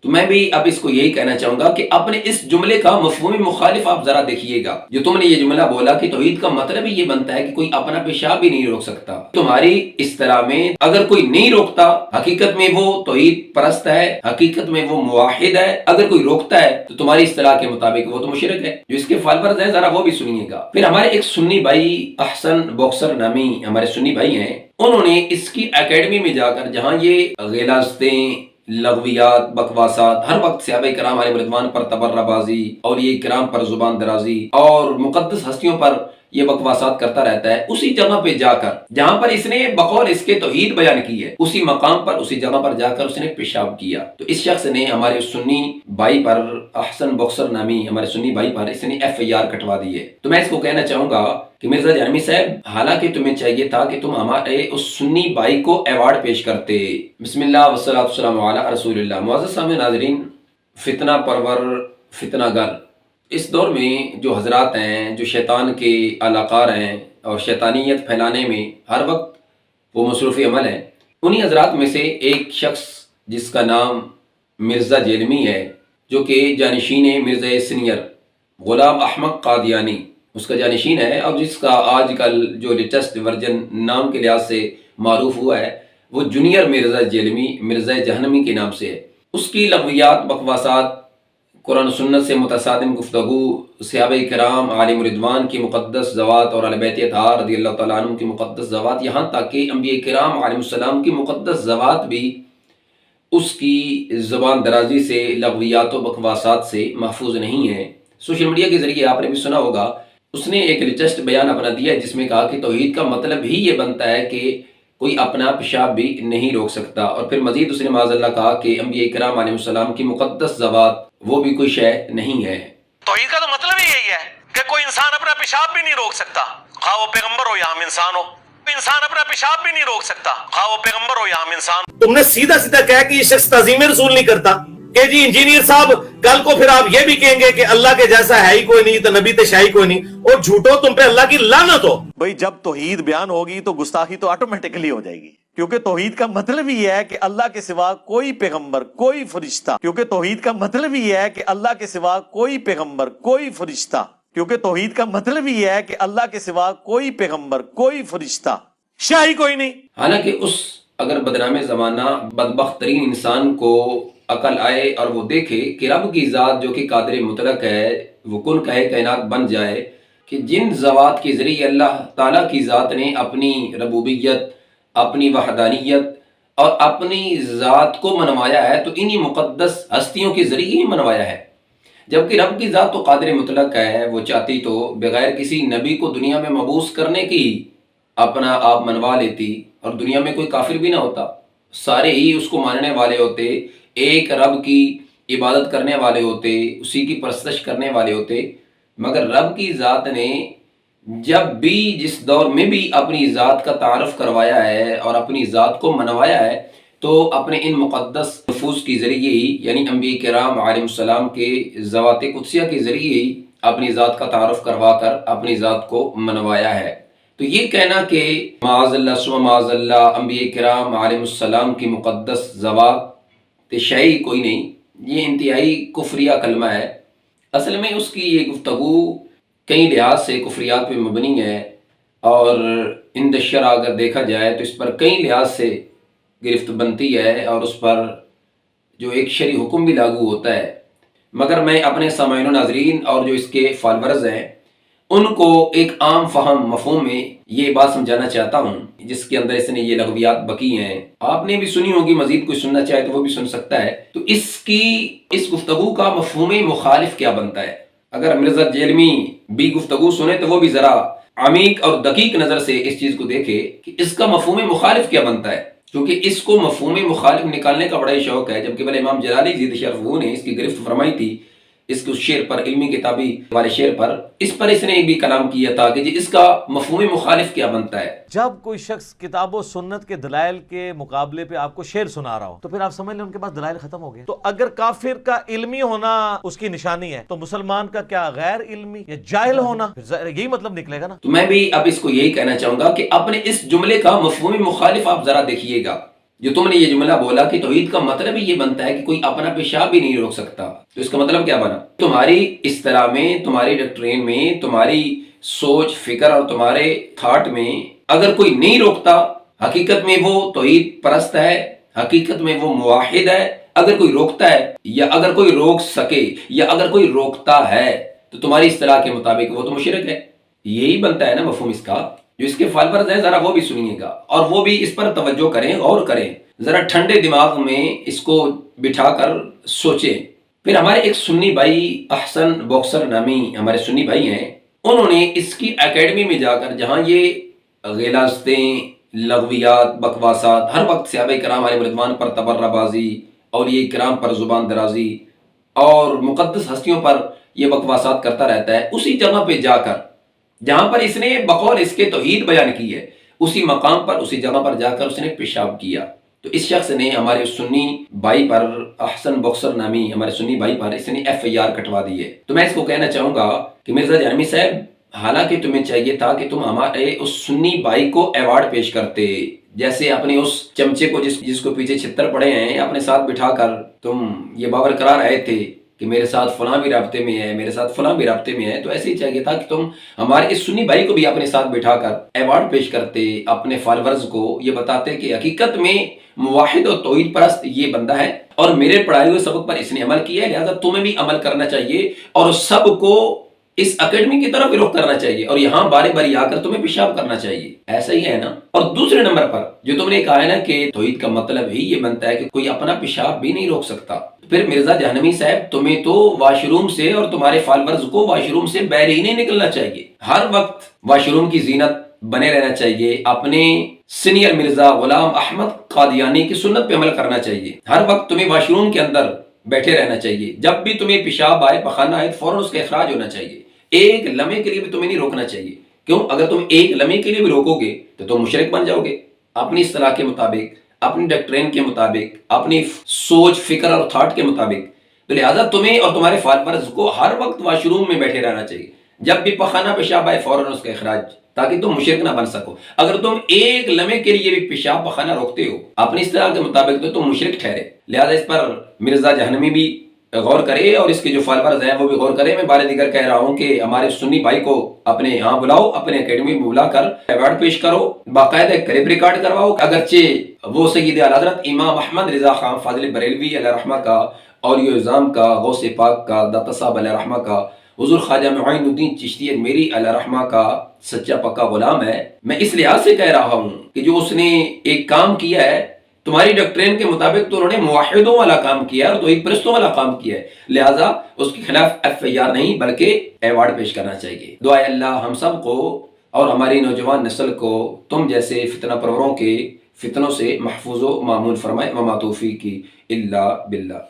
تو میں بھی اب اس کو یہی کہنا چاہوں گا کہ اپنے اس جملے کا مفہوم مخالف آپ ذرا دیکھیے گا. جو تم نے یہ جملہ بولا کہ توحید کا مطلب ہی یہ بنتا ہے کہ کوئی اپنا پیشاب بھی نہیں روک سکتا. تمہاری اصطلاح میں اگر کوئی نہیں روکتا حقیقت میں وہ توحید پرست ہے، حقیقت میں وہ موحد ہے. اگر کوئی روکتا ہے تو تمہاری اصطلاح کے مطابق وہ تو مشرک ہے. جو اس کے فالورز ہیں ذرا وہ بھی سنیے گا. پھر ہمارے ایک سنی بھائی احسن باکسر نامی ہمارے سنی بھائی ہیں، انہوں نے اس کی اکیڈمی میں جا کر جہاں یہ غلاظتیں، لغویات، بکواسات، ہر وقت صحابہ کرام علیہ رضوان پر تبرہ بازی، اولیاء کرام پر زبان درازی اور مقدس ہستیوں پر یہ بکواسات کرتا رہتا ہے، اسی جگہ پہ جا کر جہاں پر اس نے بقول اس کے توحید بیان کی ہے، اسی مقام پر اسی جگہ پر جا کر اس نے پیشاب کیا. تو اس شخص نے ہمارے سنی بھائی پر، احسن باکسر نامی ہمارے سنی بھائی پر اس نے FIR کٹوا دی ہے. تو میں اس کو کہنا چاہوں گا کہ مرزا جہنمی صاحب، حالانکہ تمہیں چاہیے تھا کہ تم ہمارے اس سنی بھائی کو ایوارڈ پیش کرتے. بسم اللہ والصلاۃ والسلام علی رسول اللہ. معزز سامعین ناظرین، فتنہ پرور، فتنہ گر، اس دور میں جو حضرات ہیں، جو شیطان کے اہلکار ہیں اور شیطانیت پھیلانے میں ہر وقت وہ مصروف عمل ہیں، انہی حضرات میں سے ایک شخص جس کا نام مرزا جیلمی ہے، جو کہ جانشین مرزا سینئر غلام احمد قادیانی اس کا جانشین ہے، اور جس کا آج کل جو لیٹسٹ ورژن نام کے لحاظ سے معروف ہوا ہے وہ جونیئر مرزا جیلمی، مرزا جہنمی کے نام سے ہے. اس کی لغویات، بکواسات، قرآن و سنت سے متصادم گفتگو، صحابہ کرام علیہم رضوان کی مقدس ذوات اور اہل بیت اطہار رضی اللہ تعالیٰ عنہ کی مقدس ذوات، یہاں تک کہ انبیاء کرام علیہم السلام کی مقدس ذوات بھی اس کی زبان درازی سے، لغویات و بکواسات سے محفوظ نہیں ہیں. سوشل میڈیا کے ذریعے آپ نے بھی سنا ہوگا، اس نے ایک لیٹسٹ بیان اپنا دیا ہے جس میں کہا کہ توحید کا مطلب ہی یہ بنتا ہے کہ کوئی اپنا پیشاب بھی نہیں روک سکتا. اور پھر مزید اس نے معاذ اللہ کہا کہ انبیاء کرام علیہ السلام کی مقدس ذوات وہ بھی کوئی شے نہیں ہے. توحید کا تو مطلب ہی یہی ہے کہ کوئی انسان اپنا پیشاب بھی نہیں روک سکتا، خواہ وہ پیغمبر ہو یا عام انسان ہو. انسان اپنا پیشاب بھی نہیں روک سکتا، خواہ وہ پیغمبر ہو یا عام انسان. تم نے سیدھا سیدھا کہا کہ یہ شخص تعظیم رسول نہیں کرتا کہ جی انجینئر صاحب کل کو پھر آپ یہ بھی کہیں گے کہ اللہ کے جیسا ہے ہی کوئی نہیں، تو نبی تے شاہی کوئی نہیں، اور جھوٹو تم پہ اللہ کی لعنت ہو. بھئی جب توحید بیان ہوگی تو گستاخی تو آٹومیٹکلی ہو جائے گی، کیونکہ توحید کا مطلب ہی ہے کہ اللہ کے سوا کوئی پیغمبر، کوئی فرشتہ، کیونکہ توحید کا مطلب ہی ہے کہ اللہ کے سوا کوئی پیغمبر، کوئی فرشتہ، کیونکہ توحید کا مطلب ہی ہے کہ اللہ کے سوا کوئی پیغمبر، کوئی فرشتہ، شاہی کوئی نہیں. حالانکہ اس اگر بدنام زمانہ بدبخت ترین انسان کو عقل آئے اور وہ دیکھے کہ رب کی ذات جو کہ قادر مطلق ہے، وہ کن کہے کائنات بن جائے، کہ جن ذوات کے ذریعے اللہ تعالیٰ کی ذات نے اپنی ربوبیت، اپنی وحدانیت اور اپنی ذات کو منوایا ہے، تو انہی مقدس ہستیوں کے ذریعے ہی منوایا ہے. جبکہ رب کی ذات تو قادر مطلق ہے، وہ چاہتی تو بغیر کسی نبی کو دنیا میں مبعوث کرنے کی اپنا آپ منوا لیتی اور دنیا میں کوئی کافر بھی نہ ہوتا، سارے ہی اس کو ماننے والے ہوتے، ایک رب کی عبادت کرنے والے ہوتے، اسی کی پرستش کرنے والے ہوتے. مگر رب کی ذات نے جب بھی جس دور میں بھی اپنی ذات کا تعارف کروایا ہے اور اپنی ذات کو منوایا ہے، تو اپنے ان مقدس نفوذ کے ذریعے ہی، یعنی انبیاء کرام علیہ السلام کے ذوات قدسیہ کے ذریعے ہی اپنی ذات کا تعارف کروا کر اپنی ذات کو منوایا ہے. تو یہ کہنا کہ معاذ اللہ ثم معاذ اللہ انبیاء کرام علیہ السلام کی مقدس ذوات شیء کوئی نہیں، یہ انتہائی کفریہ کلمہ ہے. اصل میں اس کی یہ گفتگو کئی لحاظ سے کفریات پہ مبنی ہے، اور عند الشرع اگر دیکھا جائے تو اس پر کئی لحاظ سے گرفت بنتی ہے اور اس پر جو ایک شرعی حکم بھی لاگو ہوتا ہے. مگر میں اپنے سامعین و ناظرین اور جو اس کے فالورز ہیں ان کو ایک عام فہم مفہوم میں یہ بات سمجھانا چاہتا ہوں جس کے اندر اس نے یہ لغویات بکی ہیں. آپ نے بھی سنی ہوگی، مزید کوئی سننا چاہے تو وہ بھی سن سکتا ہے. تو اس گفتگو کا مفہوم مخالف کیا بنتا ہے؟ اگر مرزا جیلمی بھی گفتگو سنے تو وہ بھی ذرا عمیق اور دقیق نظر سے اس چیز کو دیکھے کہ اس کا مفہوم مخالف کیا بنتا ہے، کیونکہ اس کو مفہوم مخالف نکالنے کا بڑا ہی شوق ہے. جبکہ بھلے امام جلالی زید شرف وہ نے اس کی گرفت فرمائی تھی، اس کے شعر پر، علمی کتابی والے شعر پر، اس پر اس نے بھی کلام کیا تھا کہ اس کا مفہوم مخالف کیا بنتا ہے. جب کوئی شخص کتاب و سنت کے دلائل کے مقابلے پہ آپ کو شعر سنا رہا ہو تو پھر آپ سمجھ لیں ان کے پاس دلائل ختم ہو گئے. تو اگر کافر کا علمی ہونا اس کی نشانی ہے تو مسلمان کا کیا غیر علمی یا جاہل ہونا؟ یہی مطلب نکلے گا نا. تو میں بھی اب اس کو یہی کہنا چاہوں گا کہ اپنے اس جملے کا مفہوم مخالف آپ ذرا دیکھیے گا. جو تم نے یہ جملہ بولا کہ توحید کا مطلب ہی یہ بنتا ہے کہ کوئی اپنا پیشاب بھی نہیں روک سکتا، تو اس کا مطلب کیا بنا؟ تمہاری اصطلاح میں، تمہاری ڈاکٹرین میں، تمہاری سوچ فکر اور تمہارے تھاٹ میں اگر کوئی نہیں روکتا، حقیقت میں وہ توحید پرست ہے، حقیقت میں وہ موحد ہے۔ اگر کوئی روکتا ہے یا اگر کوئی روک سکے یا اگر کوئی روکتا ہے تو تمہاری اصطلاح کے مطابق وہ تو مشرک ہے۔ یہی بنتا ہے نا مفہوم اس کا۔ جو اس کے فالوورز ہیں ذرا وہ بھی سنیے گا اور وہ بھی اس پر توجہ کریں، غور کریں، ذرا ٹھنڈے دماغ میں اس کو بٹھا کر سوچیں۔ پھر ہمارے ایک سنی بھائی احسن باکسر نامی ہمارے سنی بھائی ہیں، انہوں نے اس کی اکیڈمی میں جا کر جہاں یہ غلاظتیں، لغویات، بکواسات، ہر وقت صحابہ کرام علیہ رضوان پر تبرہ بازی، اولیاء کرام پر زبان درازی اور مقدس ہستیوں پر یہ بکواسات کرتا رہتا ہے، اسی جگہ پہ جا کر جہاں پر اس نے بقول اس کے توحید بیان کی ہے، اسی مقام پر، اسی جگہ پر جا کر اس نے پیشاب کیا، تو اس شخص نے ہمارے سنی بھائی پر، احسن باکسر نامی ہمارے سنی بھائی پر اس نے FIR کٹوا دی ہے۔ تو میں اس کو کہنا چاہوں گا کہ مرزا جہنمی صاحب، حالانکہ تمہیں چاہیے تھا کہ تم ہمارے اس سنی بھائی کو ایوارڈ پیش کرتے، جیسے اپنے اس چمچے کو جس کو پیچھے چھتر پڑے ہیں اپنے ساتھ بٹھا کر تم یہ باور کرا رہے تھے کہ میرے ساتھ فلاں بھی رابطے میں ہے، میرے ساتھ فلاں بھی رابطے میں ہے، تو ایسے ہی چاہیے تھا کہ تم ہمارے اس سنی بھائی کو بھی اپنے ساتھ بٹھا کر ایوارڈ پیش کرتے، اپنے فالورز کو یہ بتاتے کہ حقیقت میں موحد اور توحید پرست یہ بندہ ہے اور میرے پڑھائے ہوئے سبق پر اس نے عمل کیا ہے، لہذا تمہیں بھی عمل کرنا چاہیے اور سب کو اس اکیڈمی کی طرف رخ کرنا چاہیے اور یہاں باری باری آ کر تمہیں پیشاب کرنا چاہیے۔ ایسا ہی ہے نا؟ اور دوسرے نمبر پر جو تم نے کہا ہے نا کہ توحید کا مطلب ہی یہ بنتا ہے کہ کوئی اپنا پیشاب بھی نہیں روک سکتا، پھر مرزا جہنمی صاحب تمہیں تو واش روم سے اور تمہارے فالورز کو واش روم سے باہر ہی نہیں نکلنا چاہیے، ہر وقت واش روم کی زینت بنے رہنا چاہیے، اپنے سینئر مرزا غلام احمد قادیانی کی سنت پہ عمل کرنا چاہیے، ہر وقت تمہیں واش روم کے اندر بیٹھے رہنا چاہیے، جب بھی تمہیں پیشاب آئے، پخانہ آئے، فوراً اس کا اخراج ہونا چاہیے، ایک لمحے کے لیے بھی تمہیں نہیں روکنا چاہیے۔ کیوں؟ اگر تم ایک لمحے کے لیے بھی روکو گے تو تم مشرک بن جاؤ گے، اپنی اصطلاح کے مطابق، اپنی ڈاکٹرین کے مطابق، اپنی سوچ فکر اور تھاٹ کے مطابق۔ تو لہٰذا تمہیں اور تمہارے فالورز کو ہر وقت واش روم میں بیٹھے رہنا چاہیے، جب بھی پخانہ پیشاب آئے فوراً اس کا اخراج، تاکہ تم مشرک نہ بن سکو۔ اگر تم ایک لمحے کے لیے بھی پیشاب پخانہ روکتے ہو اپنی اصطلاح کے مطابق تو تم مشرک ٹھہرے۔ لہٰذا اس پر مرزا جہنمی بھی غور کرے اور اس کے جو فالورز ہیں وہ بھی غور کرے۔ میں بار دیگر کہہ رہا ہوں کہ ہمارے سنی بھائی کو اپنے یہاں بلاؤ، اپنے اکیڈمی میں بلا کر ایوارڈ پیش کرو، باقاعدہ کلپ ریکارڈ کرواؤ، اگرچہ وہ سید اعلیٰ امام احمد رضا خان فاضل بریلوی علیہ رحمہ کا، اولیاء اعظام کا، غوث پاک کا، داتا صاحب علیہ رحمہ کا، حضور خواجہ معین الدین چشتی میری علیہ رحمہ کا سچا پکا غلام ہے، میں اس لحاظ سے کہہ رہا ہوں کہ جو اس نے ایک کام کیا ہے تمہاری ڈاکٹرین کے مطابق تو انہوں نے موحدوں والا کام کیا ہے اور توحید پرستوں والا کام کیا ہے، لہٰذا اس کے خلاف FIR نہیں بلکہ ایوارڈ پیش کرنا چاہیے۔ دعائے اللہ ہم سب کو اور ہماری نوجوان نسل کو تم جیسے فتنہ پروروں کے فتنوں سے محفوظ و معمون فرمائے۔ وما توفیقی الا باللہ۔